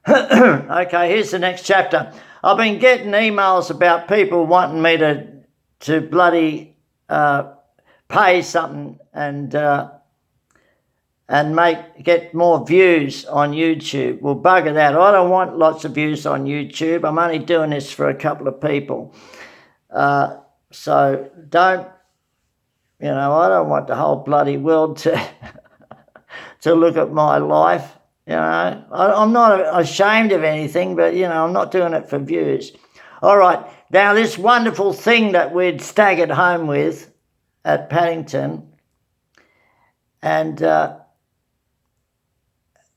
Okay, here's the next chapter. I've been getting emails about people wanting me to bloody pay something and get more views on YouTube. Well, bugger that. I don't want lots of views on YouTube. I'm only doing this for a couple of people. So don't, I don't want the whole bloody world to to look at my life. I'm not ashamed of anything, but, I'm not doing it for views. All right, now this wonderful thing that we'd staggered home with at Paddington, and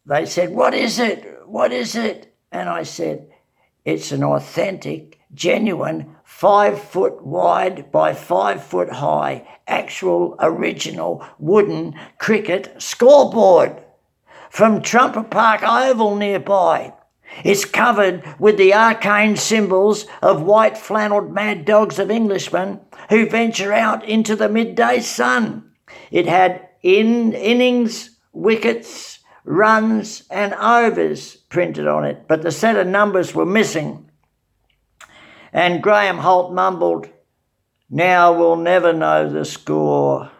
they said, "What is it? What is it?" And I said, "It's an authentic, genuine, 5 foot wide by 5 foot high, actual original wooden cricket scoreboard from Trumper Park Oval nearby. It's covered with the arcane symbols of white flannelled mad dogs of Englishmen who venture out into the midday sun. It had innings, wickets, runs and overs printed on it, but the set of numbers were missing." And Graham Holt mumbled, "Now we'll never know the score."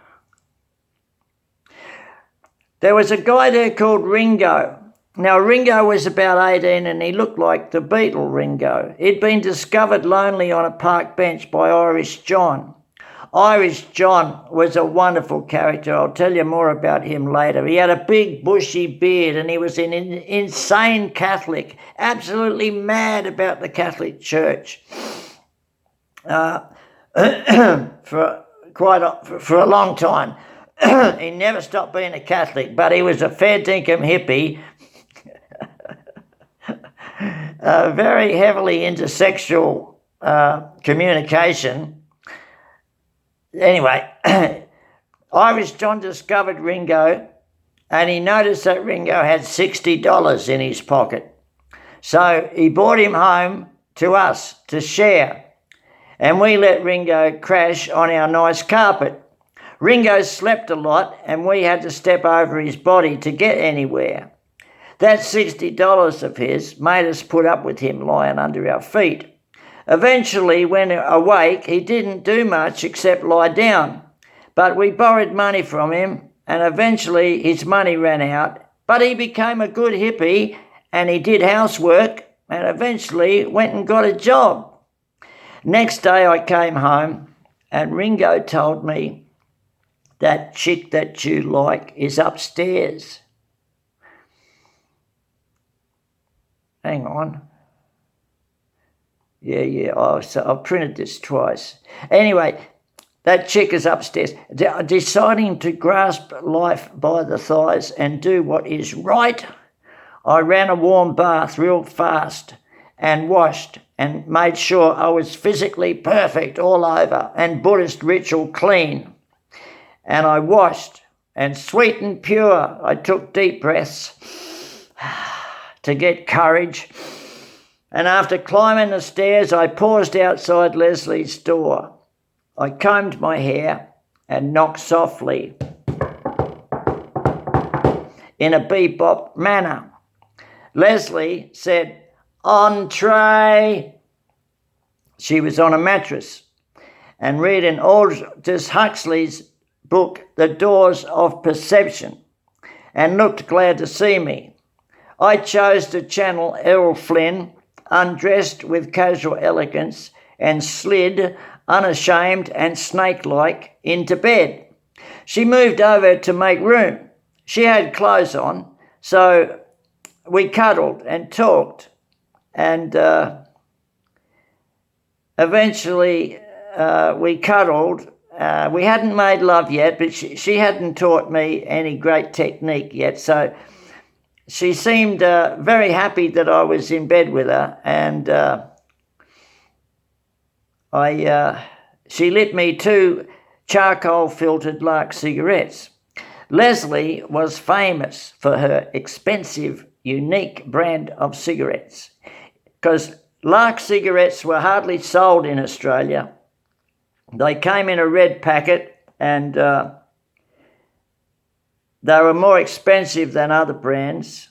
There was a guy there called Ringo. Now, Ringo was about 18 and he looked like the Beatle Ringo. He'd been discovered lonely on a park bench by Irish John. Irish John was a wonderful character. I'll tell you more about him later. He had a big bushy beard and he was an insane Catholic, absolutely mad about the Catholic Church for a long time. He never stopped being a Catholic, but he was a fair dinkum hippie, very heavily into sexual communication. Anyway, Irish John discovered Ringo and he noticed that Ringo had $60 in his pocket. So he brought him home to us to share, and we let Ringo crash on our nice carpet. Ringo slept a lot and we had to step over his body to get anywhere. That $60 of his made us put up with him lying under our feet. Eventually, when awake, he didn't do much except lie down. But we borrowed money from him and eventually his money ran out. But he became a good hippie and he did housework and eventually went and got a job. Next day I came home and Ringo told me, "That chick that you like is upstairs." Hang on. Yeah. Oh, so I've printed this twice. Anyway, that chick is upstairs, deciding to grasp life by the thighs and do what is right. I ran a warm bath real fast and washed and made sure I was physically perfect all over and Buddhist ritual clean. And I washed and sweet and pure. I took deep breaths to get courage. And after climbing the stairs, I paused outside Leslie's door. I combed my hair and knocked softly in a bebop manner. Leslie said, "Entree." She was on a mattress and reading Aldous Huxley's book, The Doors of Perception, and looked glad to see me. I chose to channel Errol Flynn, undressed with casual elegance, and slid, unashamed and snake-like, into bed. She moved over to make room. She had clothes on, so we cuddled and talked, and eventually we cuddled. We hadn't made love yet, but she hadn't taught me any great technique yet, so she seemed very happy that I was in bed with her, and she lit me 2 charcoal-filtered Lark cigarettes. Leslie was famous for her expensive, unique brand of cigarettes, because Lark cigarettes were hardly sold in Australia. They came in a red packet, and they were more expensive than other brands,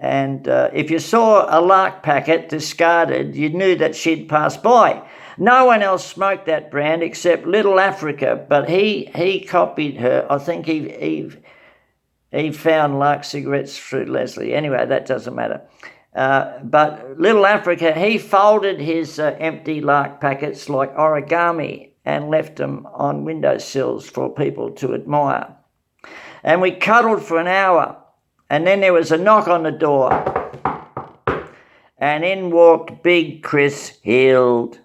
And if you saw a lark packet discarded, you knew that she'd passed by. No one else smoked that brand except Little Africa, but he copied her. I think he found lark cigarettes through Leslie. Anyway, that doesn't matter. But Little Africa, he folded his empty lark packets like origami and left them on windowsills for people to admire. And we cuddled for an hour, and then there was a knock on the door, and in walked Big Chris Heald.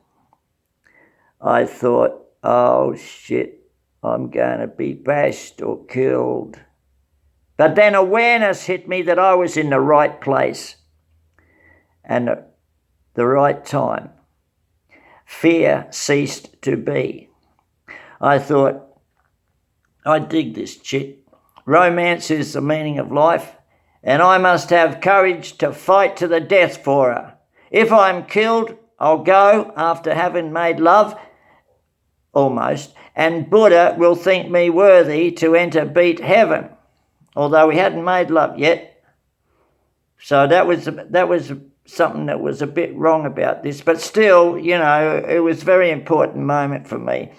I thought, oh shit, I'm going to be bashed or killed. But then awareness hit me that I was in the right place and the right time. Fear ceased to be. I thought, I dig this chick. Romance is the meaning of life, and I must have courage to fight to the death for her. If I'm killed, I'll go after having made love, almost, and Buddha will think me worthy to enter beat heaven, although we hadn't made love yet. So that was something that was a bit wrong about this, but still, it was a very important moment for me.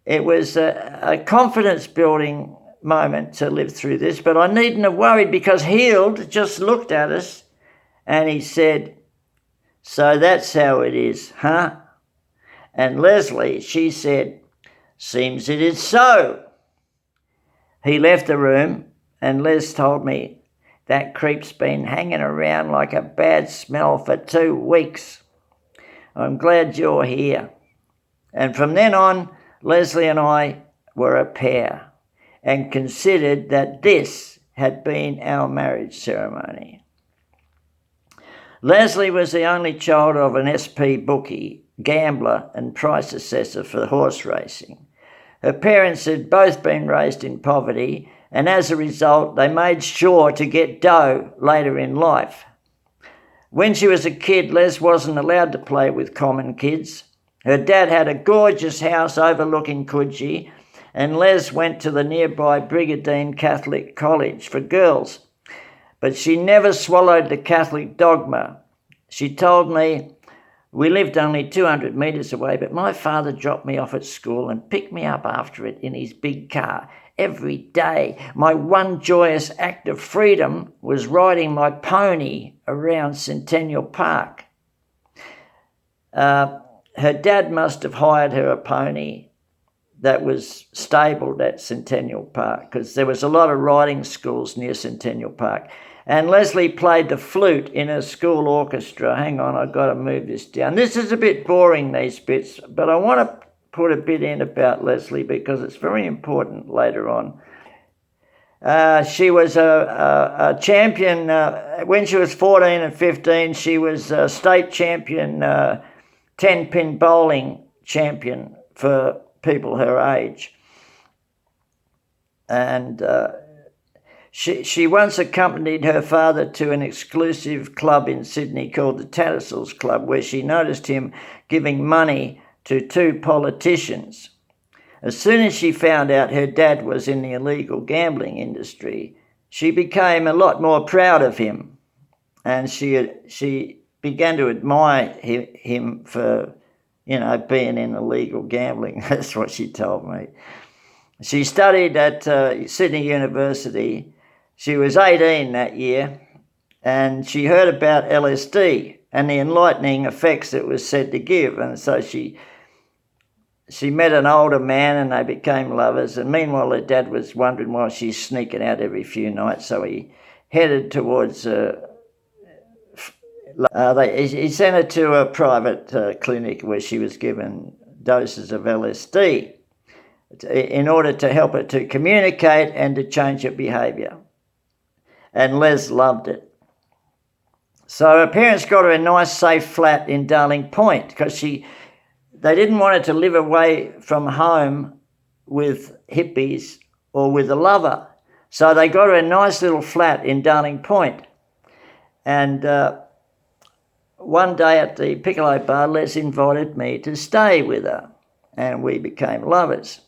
It was a confidence-building moment to live through this, but I needn't have worried because Heald just looked at us and he said, so that's how it is, huh? And Leslie, she said, seems it is so. He left the room and Les told me, that creep's been hanging around like a bad smell for 2 weeks. I'm glad you're here. And from then on, Leslie and I were a pair and considered that this had been our marriage ceremony. Leslie was the only child of an SP bookie, gambler and price assessor for horse racing. Her parents had both been raised in poverty, and as a result, they made sure to get dough later in life. When she was a kid, Les wasn't allowed to play with common kids. Her dad had a gorgeous house overlooking Coogee, and Les went to the nearby Brigadine Catholic College for girls. But she never swallowed the Catholic dogma. She told me, we lived only 200 metres away, but my father dropped me off at school and picked me up after it in his big car. Every day, my one joyous act of freedom was riding my pony around Centennial Park. Her dad must have hired her a pony that was stabled at Centennial Park because there was a lot of riding schools near Centennial Park. And Leslie played the flute in a school orchestra. Hang on, I've got to move this down. This is a bit boring, these bits, but I want to put a bit in about Leslie because it's very important later on. She was a champion. When she was 14 and 15, she was a state champion, 10-pin bowling champion for people her age. And she once accompanied her father to an exclusive club in Sydney called the Tattersalls Club, where she noticed him giving money to 2 politicians. As soon as she found out her dad was in the illegal gambling industry, she became a lot more proud of him, and she began to admire him for, being in illegal gambling. That's what she told me. She studied at Sydney University. She was 18 that year, and she heard about LSD and the enlightening effects it was said to give, and so she met an older man and they became lovers. And meanwhile, her dad was wondering why she's sneaking out every few nights. So he headed towards, he sent her to a private clinic where she was given doses of LSD in order to help her to communicate and to change her behaviour. And Les loved it. So her parents got her a nice, safe flat in Darling Point because they didn't want her to live away from home with hippies or with a lover. So they got her a nice little flat in Darling Point. And one day at the Piccolo Bar, Les invited me to stay with her, and we became lovers.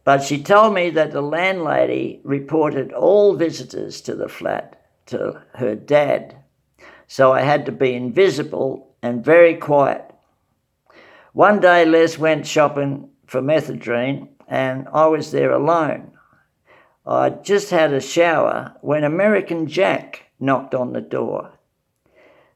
But she told me that the landlady reported all visitors to the flat to her dad. So I had to be invisible and very quiet. One day Les went shopping for methadone and I was there alone. I'd just had a shower when American Jack knocked on the door.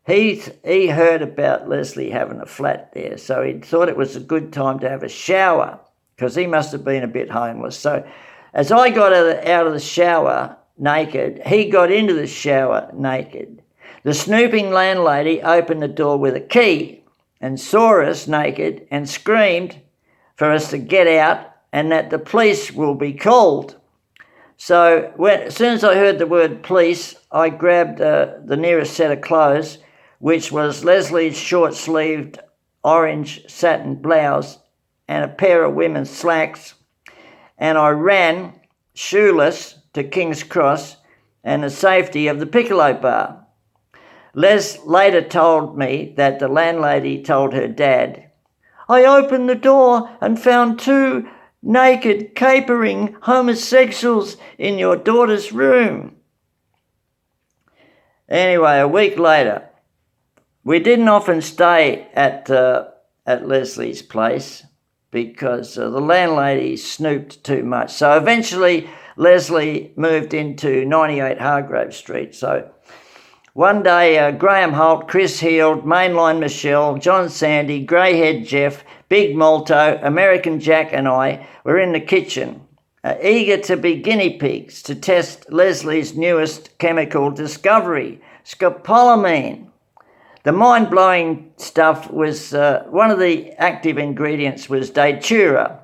He heard about Leslie having a flat there, so he thought it was a good time to have a shower because he must have been a bit homeless. So as I got out of the shower naked, he got into the shower naked. The snooping landlady opened the door with a key and saw us naked and screamed for us to get out and that the police will be called. So as soon as I heard the word police, I grabbed the nearest set of clothes, which was Leslie's short-sleeved orange satin blouse and a pair of women's slacks, and I ran, shoeless, to King's Cross and the safety of the Piccolo Bar. Les later told me that the landlady told her dad, "I opened the door and found two naked, capering homosexuals in your daughter's room." Anyway, a week later, we didn't often stay at Leslie's place because the landlady snooped too much. So eventually Leslie moved into 98 Hargrave Street. So one day Graham Holt, Chris Heald, Mainline Michelle, John Sandy, Greyhead Jeff, Big Malto, American Jack and I were in the kitchen, eager to be guinea pigs to test Leslie's newest chemical discovery, scopolamine. The mind-blowing stuff was, one of the active ingredients was datura,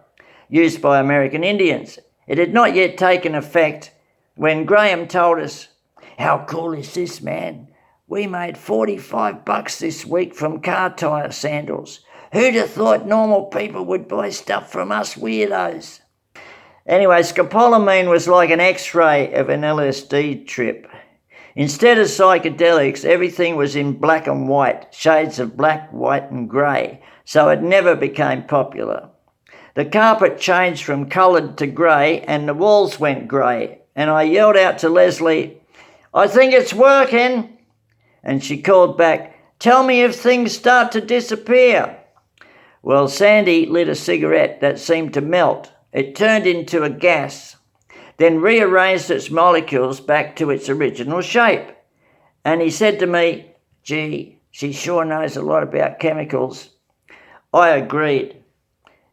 used by American Indians. It had not yet taken effect when Graham told us, "How cool is this, man? We made $45 this week from car tyre sandals. Who'd have thought normal people would buy stuff from us weirdos?" Anyway, scopolamine was like an X-ray of an LSD trip. Instead of psychedelics, everything was in black and white, shades of black, white and grey, so it never became popular. The carpet changed from coloured to grey and the walls went grey, and I yelled out to Leslie, "I think it's working." And she called back, "Tell me if things start to disappear." Well, Sandy lit a cigarette that seemed to melt. It turned into a gas, then rearranged its molecules back to its original shape. And he said to me, "Gee, she sure knows a lot about chemicals." I agreed.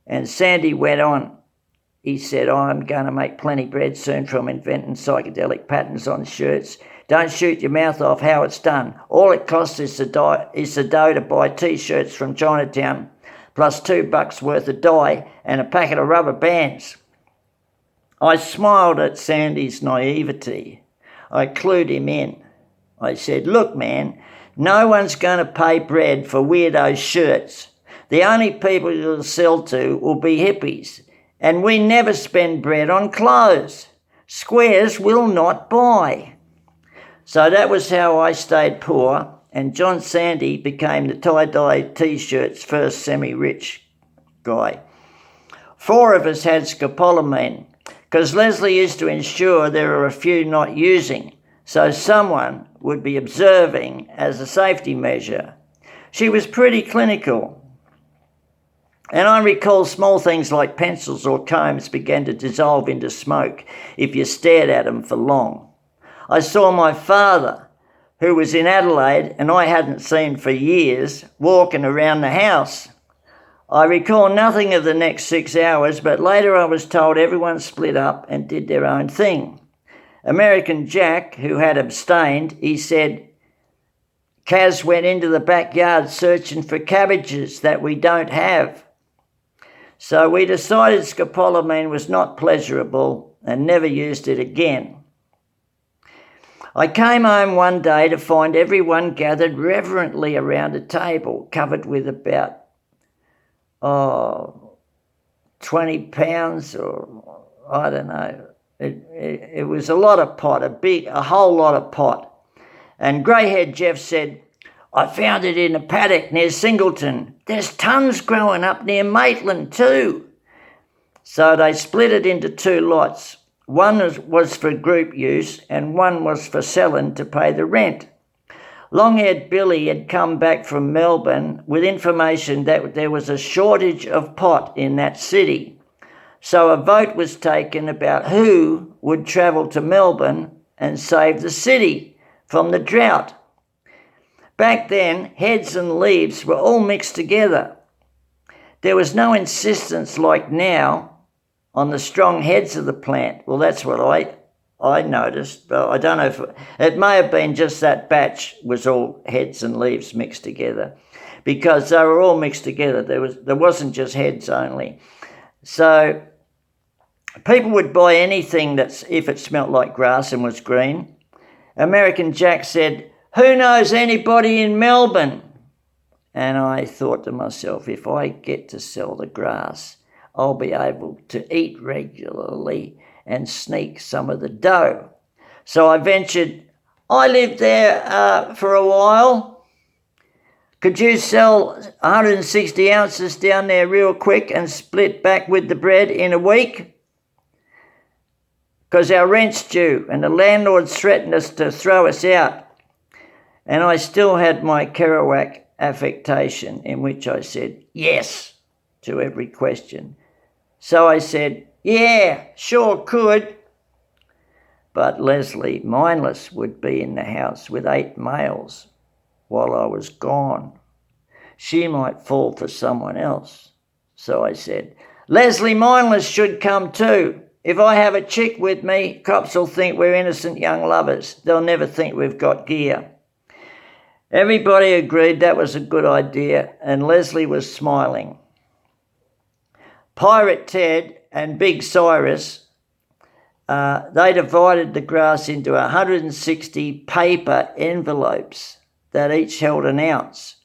And Sandy went on. He said, "I'm going to make plenty bread soon from inventing psychedelic patterns on shirts. Don't shoot your mouth off how it's done. All it costs is the dough to buy T-shirts from Chinatown, plus $2 worth of dye and a packet of rubber bands." I smiled at Sandy's naivety. I clued him in. I said, "Look, man, no one's going to pay bread for weirdo shirts. The only people you'll sell to will be hippies, and we never spend bread on clothes. Squares will not buy." So that was how I stayed poor, and John Sandy became the tie-dye T-shirt's first semi-rich guy. 4 of us had scopolamine, because Leslie used to ensure there were a few not using, so someone would be observing as a safety measure. She was pretty clinical. And I recall small things like pencils or combs began to dissolve into smoke if you stared at them for long. I saw my father, who was in Adelaide and I hadn't seen for years, walking around the house. I recall nothing of the next 6 hours, but later I was told everyone split up and did their own thing. American Jack, who had abstained, he said, "Kaz went into the backyard searching for cabbages that we don't have." So we decided scopolamine was not pleasurable and never used it again. I came home one day to find everyone gathered reverently around a table covered with about 20 pounds or I don't know. It was a lot of pot, a whole lot of pot. And Greyhead Jeff said, "I found it in a paddock near Singleton. There's tons growing up near Maitland too." So they split it into 2 lots. One was for group use and one was for selling to pay the rent. Long-haired Billy had come back from Melbourne with information that there was a shortage of pot in that city. So a vote was taken about who would travel to Melbourne and save the city from the drought. Back then, heads and leaves were all mixed together. There was no insistence like now on the strong heads of the plant. Well, that's what I noticed, but I don't know if it may have been just that batch was all heads and leaves mixed together, because they were all mixed together. There wasn't just heads only. So people would buy anything if it smelt like grass and was green. American Jack said, "Who knows anybody in Melbourne?" And I thought to myself, if I get to sell the grass, I'll be able to eat regularly and sneak some of the dough. So I ventured, "I lived there for a while. Could you sell 160 ounces down there real quick and split back with the bread in a week? Because our rent's due and the landlord's threatened us to throw us out." And I still had my Kerouac affectation in which I said yes to every question. So I said, "Yeah, sure could." But Leslie, mindless, would be in the house with 8 males while I was gone. She might fall for someone else. So I said, "Leslie Mindless should come too. If I have a chick with me, cops will think we're innocent young lovers. They'll never think we've got gear." Everybody agreed that was a good idea, and Leslie was smiling. Pirate Ted and Big Cyrus, they divided the grass into 160 paper envelopes that each held an ounce.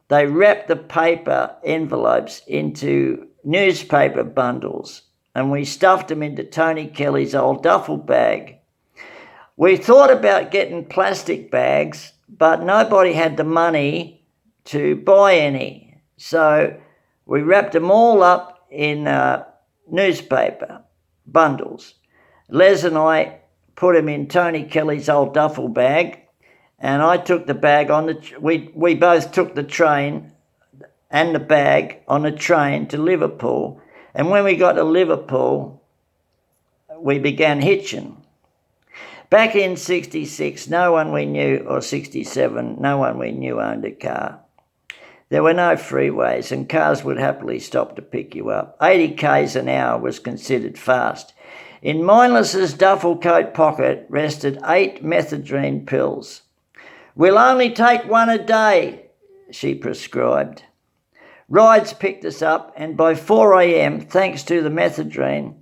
They wrapped the paper envelopes into newspaper bundles, and we stuffed them into Tony Kelly's old duffle bag. We thought about getting plastic bags, but nobody had the money to buy any. So we wrapped them all up in newspaper bundles. Les and I put them in Tony Kelly's old duffel bag, and I took the bag we both took the train and the bag on the train to Liverpool. And when we got to Liverpool, we began hitching. Back in 66, no one we knew, or 67, no one we knew owned a car. There were no freeways, and cars would happily stop to pick you up. 80 k's an hour was considered fast. In Mindless's duffel coat pocket rested 8 methadone pills. "We'll only take one a day," she prescribed. Rides picked us up, and by 4 a.m, thanks to the methadone,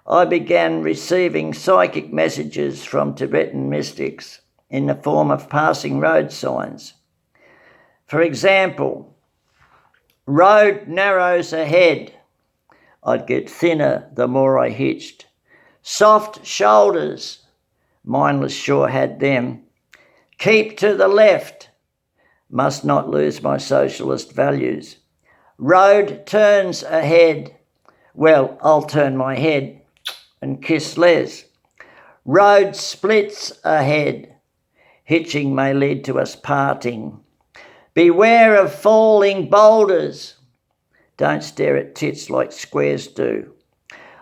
I began receiving psychic messages from Tibetan mystics in the form of passing road signs. For example, "Road narrows ahead." I'd get thinner the more I hitched. "Soft shoulders." Mindless sure had them. "Keep to the left." Must not lose my socialist values. "Road turns ahead." Well, I'll turn my head and kiss Les. "Road splits ahead." Hitching may lead to us parting. "Beware of falling boulders." Don't stare at tits like squares do.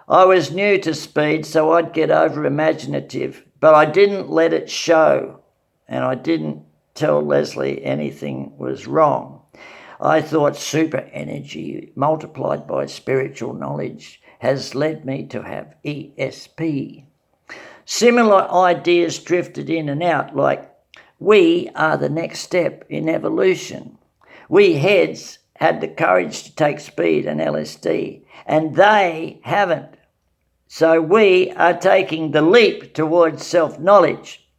I was new to speed, so I'd get over imaginative, but I didn't let it show, and I didn't tell Leslie anything was wrong. I thought super energy multiplied by spiritual knowledge has led me to have ESP. Similar ideas drifted in and out, like we are the next step in evolution. We heads had the courage to take speed and LSD, and they haven't. So we are taking the leap towards self-knowledge.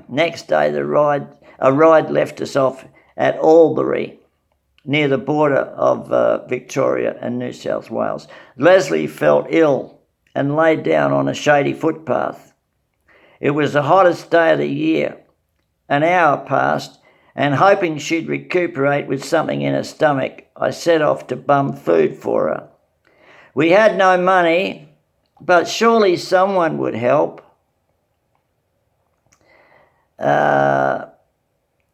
Next day, a ride left us off at Albury, near the border of Victoria and New South Wales. Leslie felt ill and lay down on a shady footpath. It was the hottest day of the year. An hour passed, and hoping she'd recuperate with something in her stomach, I set off to bum food for her. We had no money, but surely someone would help.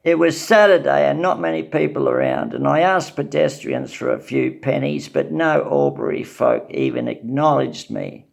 It was Saturday and not many people around, and I asked pedestrians for a few pennies, but no Albury folk even acknowledged me.